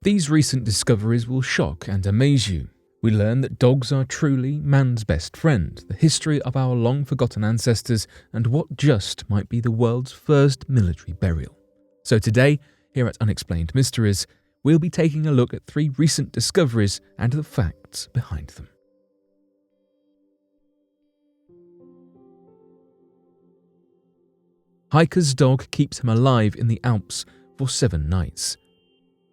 These recent discoveries will shock and amaze you. We learn that dogs are truly man's best friend, the history of our long-forgotten ancestors, and what just might be the world's first military burial. So today, here at Unexplained Mysteries, we'll be taking a look at 3 recent discoveries and the facts behind them. Hiker's dog keeps him alive in the Alps for 7 nights.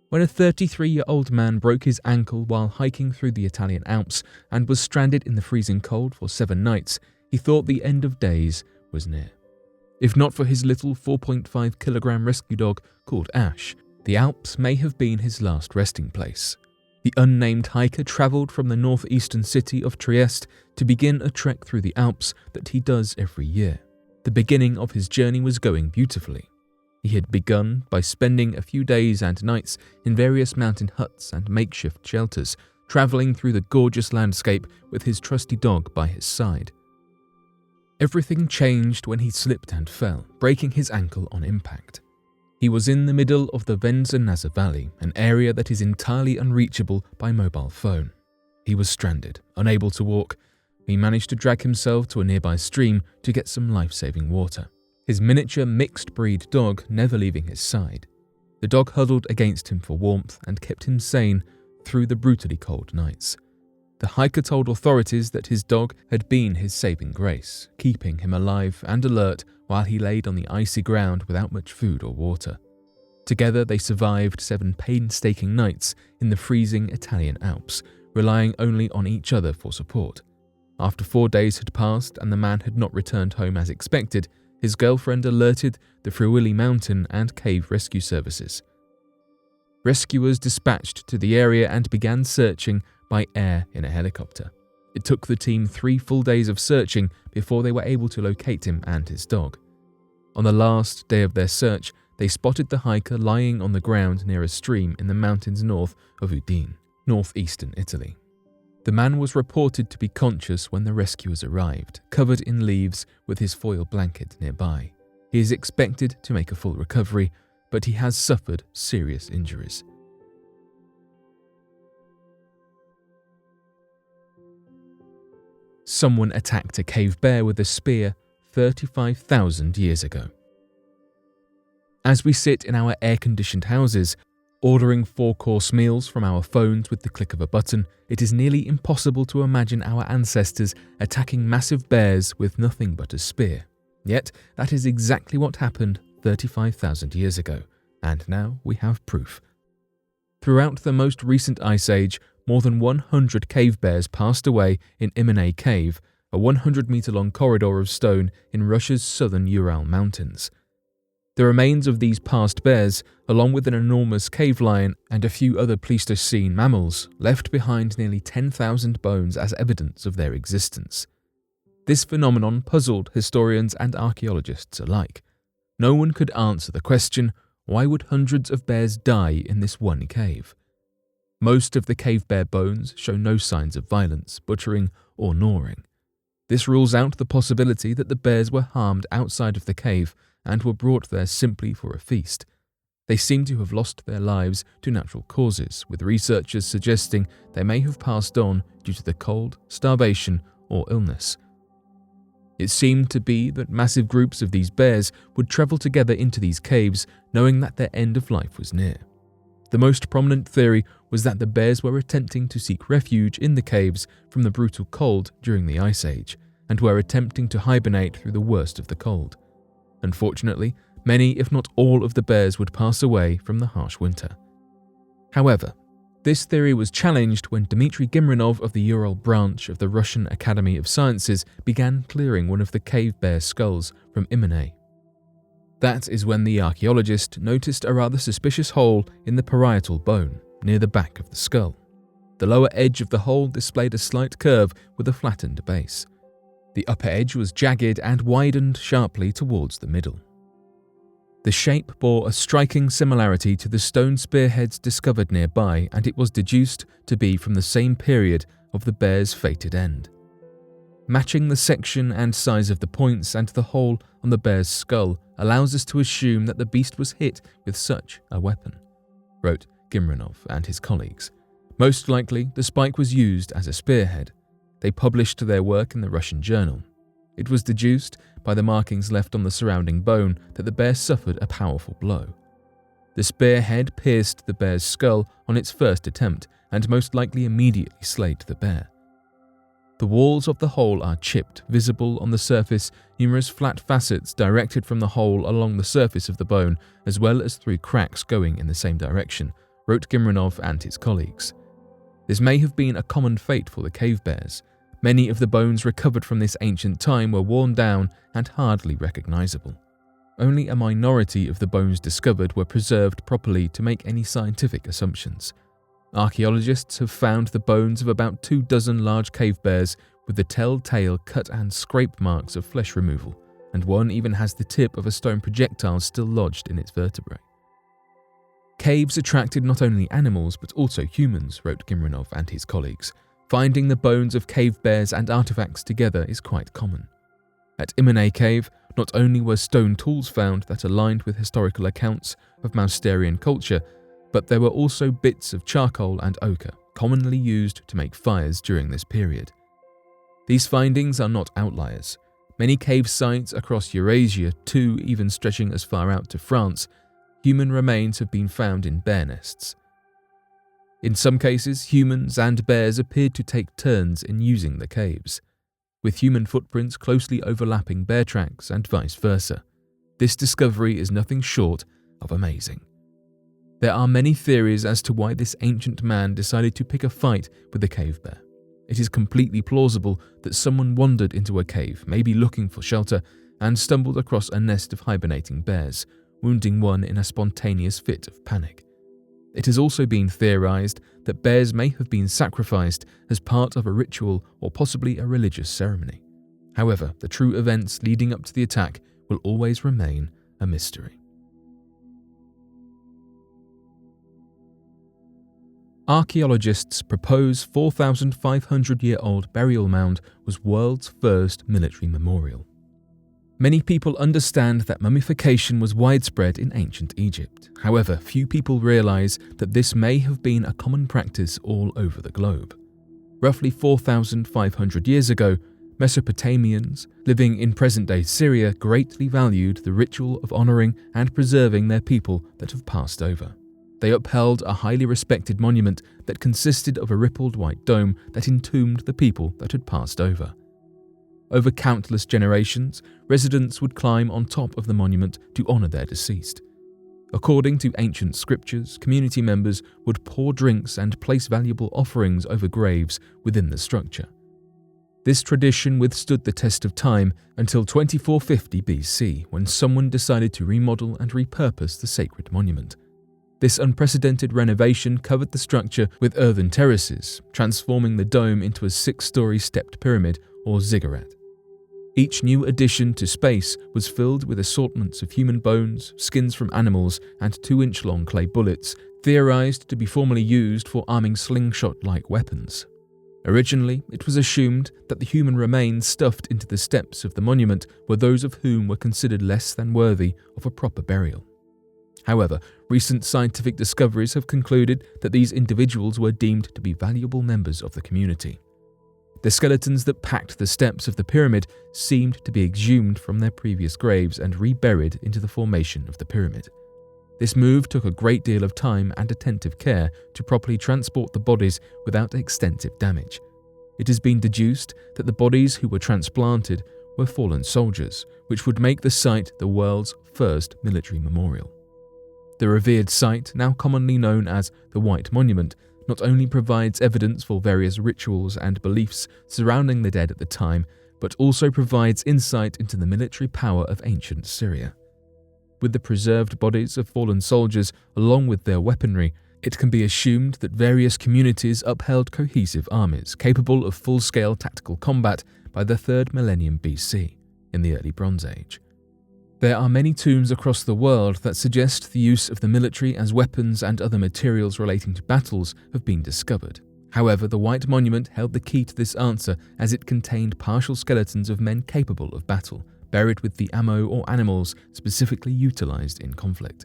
When a 33-year-old man broke his ankle while hiking through the Italian Alps and was stranded in the freezing cold for 7 nights, he thought the end of days was near. If not for his little 4.5-kilogram rescue dog called Ash, the Alps may have been his last resting place. The unnamed hiker travelled from the northeastern city of Trieste to begin a trek through the Alps that he does every year. The beginning of his journey was going beautifully. He had begun by spending a few days and nights in various mountain huts and makeshift shelters, travelling through the gorgeous landscape with his trusty dog by his side. Everything changed when he slipped and fell, breaking his ankle on impact. He was in the middle of the Venza Valley, an area that is entirely unreachable by mobile phone. He was stranded, unable to walk. He managed to drag himself to a nearby stream to get some life-saving water, his miniature mixed-breed dog never leaving his side. The dog huddled against him for warmth and kept him sane through the brutally cold nights. The hiker told authorities that his dog had been his saving grace, keeping him alive and alert while he laid on the icy ground without much food or water. Together they survived 7 painstaking nights in the freezing Italian Alps, relying only on each other for support. After 4 days had passed and the man had not returned home as expected, his girlfriend alerted the Friuli Mountain and Cave Rescue Services. Rescuers dispatched to the area and began searching by air in a helicopter. It took the team 3 full days of searching before they were able to locate him and his dog. On the last day of their search, they spotted the hiker lying on the ground near a stream in the mountains north of Udine, northeastern Italy. The man was reported to be conscious when the rescuers arrived, covered in leaves with his foil blanket nearby. He is expected to make a full recovery, but he has suffered serious injuries. Someone attacked a cave bear with a spear 35,000 years ago. As we sit in our air-conditioned houses, ordering 4-course meals from our phones with the click of a button, it is nearly impossible to imagine our ancestors attacking massive bears with nothing but a spear. Yet, that is exactly what happened 35,000 years ago, and now we have proof. Throughout the most recent ice age, more than 100 cave bears passed away in Imene Cave, a 100-meter-long corridor of stone in Russia's southern Ural Mountains. The remains of these past bears, along with an enormous cave lion and a few other Pleistocene mammals, left behind nearly 10,000 bones as evidence of their existence. This phenomenon puzzled historians and archaeologists alike. No one could answer the question, why would hundreds of bears die in this one cave? Most of the cave bear bones show no signs of violence, butchering, or gnawing. This rules out the possibility that the bears were harmed outside of the cave and were brought there simply for a feast. They seem to have lost their lives to natural causes, with researchers suggesting they may have passed on due to the cold, starvation, or illness. It seemed to be that massive groups of these bears would travel together into these caves, knowing that their end of life was near. The most prominent theory was that the bears were attempting to seek refuge in the caves from the brutal cold during the Ice Age, and were attempting to hibernate through the worst of the cold. Unfortunately, many, if not all, of the bears would pass away from the harsh winter. However, this theory was challenged when Dmitry Gimrinov of the Ural branch of the Russian Academy of Sciences began clearing one of the cave bear skulls from Imene. That is when the archaeologist noticed a rather suspicious hole in the parietal bone, near the back of the skull. The lower edge of the hole displayed a slight curve with a flattened base. The upper edge was jagged and widened sharply towards the middle. The shape bore a striking similarity to the stone spearheads discovered nearby, and it was deduced to be from the same period of the bear's fated end. Matching the section and size of the points and the hole on the bear's skull allows us to assume that the beast was hit with such a weapon, wrote Gimrinov and his colleagues. Most likely, the spike was used as a spearhead. They published their work in the Russian journal. It was deduced by the markings left on the surrounding bone that the bear suffered a powerful blow. The spearhead pierced the bear's skull on its first attempt and most likely immediately slayed the bear. The walls of the hole are chipped, visible on the surface, numerous flat facets directed from the hole along the surface of the bone, as well as through cracks going in the same direction, wrote Gimrinov and his colleagues. This may have been a common fate for the cave bears. Many of the bones recovered from this ancient time were worn down and hardly recognizable. Only a minority of the bones discovered were preserved properly to make any scientific assumptions. Archaeologists have found the bones of about 24 large cave bears with the telltale cut and scrape marks of flesh removal, and one even has the tip of a stone projectile still lodged in its vertebrae. Caves attracted not only animals but also humans, wrote Gimrinov and his colleagues. Finding the bones of cave bears and artifacts together is quite common. At Imene Cave, not only were stone tools found that aligned with historical accounts of Mousterian culture, but there were also bits of charcoal and ochre, commonly used to make fires during this period. These findings are not outliers. Many cave sites across Eurasia, too, even stretching as far out to France, human remains have been found in bear nests. In some cases, humans and bears appeared to take turns in using the caves, with human footprints closely overlapping bear tracks and vice versa. This discovery is nothing short of amazing. There are many theories as to why this ancient man decided to pick a fight with the cave bear. It is completely plausible that someone wandered into a cave, maybe looking for shelter, and stumbled across a nest of hibernating bears, wounding one in a spontaneous fit of panic. It has also been theorized that bears may have been sacrificed as part of a ritual or possibly a religious ceremony. However, the true events leading up to the attack will always remain a mystery. Archaeologists propose 4,500-year-old burial mound was world's first military memorial. Many people understand that mummification was widespread in ancient Egypt. However, few people realize that this may have been a common practice all over the globe. Roughly 4,500 years ago, Mesopotamians living in present-day Syria greatly valued the ritual of honoring and preserving their people that have passed over. They upheld a highly respected monument that consisted of a rippled white dome that entombed the people that had passed over. Over countless generations, residents would climb on top of the monument to honor their deceased. According to ancient scriptures, community members would pour drinks and place valuable offerings over graves within the structure. This tradition withstood the test of time until 2450 BC, when someone decided to remodel and repurpose the sacred monument. This unprecedented renovation covered the structure with earthen terraces, transforming the dome into a 6-story stepped pyramid or ziggurat. Each new addition to space was filled with assortments of human bones, skins from animals, and 2-inch-long clay bullets, theorized to be formerly used for arming slingshot-like weapons. Originally, it was assumed that the human remains stuffed into the steps of the monument were those of whom were considered less than worthy of a proper burial. However, recent scientific discoveries have concluded that these individuals were deemed to be valuable members of the community. The skeletons that packed the steps of the pyramid seemed to be exhumed from their previous graves and reburied into the formation of the pyramid. This move took a great deal of time and attentive care to properly transport the bodies without extensive damage. It has been deduced that the bodies who were transplanted were fallen soldiers, which would make the site the world's first military memorial. The revered site, now commonly known as the White Monument, not only provides evidence for various rituals and beliefs surrounding the dead at the time, but also provides insight into the military power of ancient Syria. With the preserved bodies of fallen soldiers along with their weaponry, it can be assumed that various communities upheld cohesive armies capable of full-scale tactical combat by the 3rd millennium BC, in the early Bronze Age. There are many tombs across the world that suggest the use of the military as weapons and other materials relating to battles have been discovered. However, the White Monument held the key to this answer as it contained partial skeletons of men capable of battle, buried with the ammo or animals specifically utilized in conflict.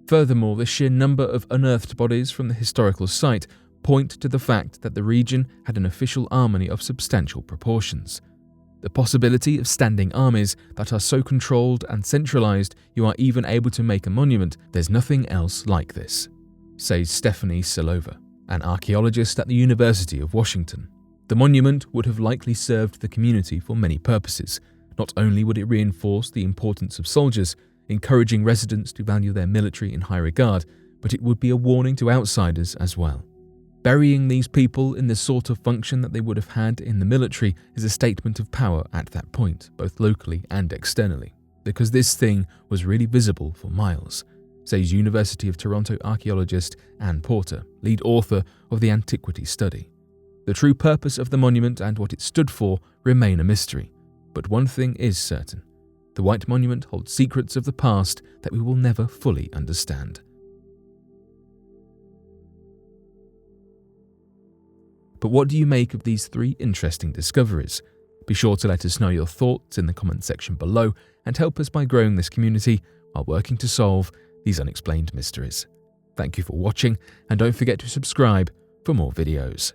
Furthermore, the sheer number of unearthed bodies from the historical site point to the fact that the region had an official army of substantial proportions. The possibility of standing armies that are so controlled and centralized you are even able to make a monument, there's nothing else like this, says Stephanie Silova, an archaeologist at the University of Washington. The monument would have likely served the community for many purposes. Not only would it reinforce the importance of soldiers, encouraging residents to value their military in high regard, but it would be a warning to outsiders as well. Burying these people in the sort of function that they would have had in the military is a statement of power at that point, both locally and externally, because this thing was really visible for miles, says University of Toronto archaeologist Anne Porter, lead author of the antiquity study. The true purpose of the monument and what it stood for remain a mystery, but one thing is certain: the White Monument holds secrets of the past that we will never fully understand. But what do you make of these three interesting discoveries? Be sure to let us know your thoughts in the comment section below and help us by growing this community while working to solve these unexplained mysteries. Thank you for watching, and don't forget to subscribe for more videos.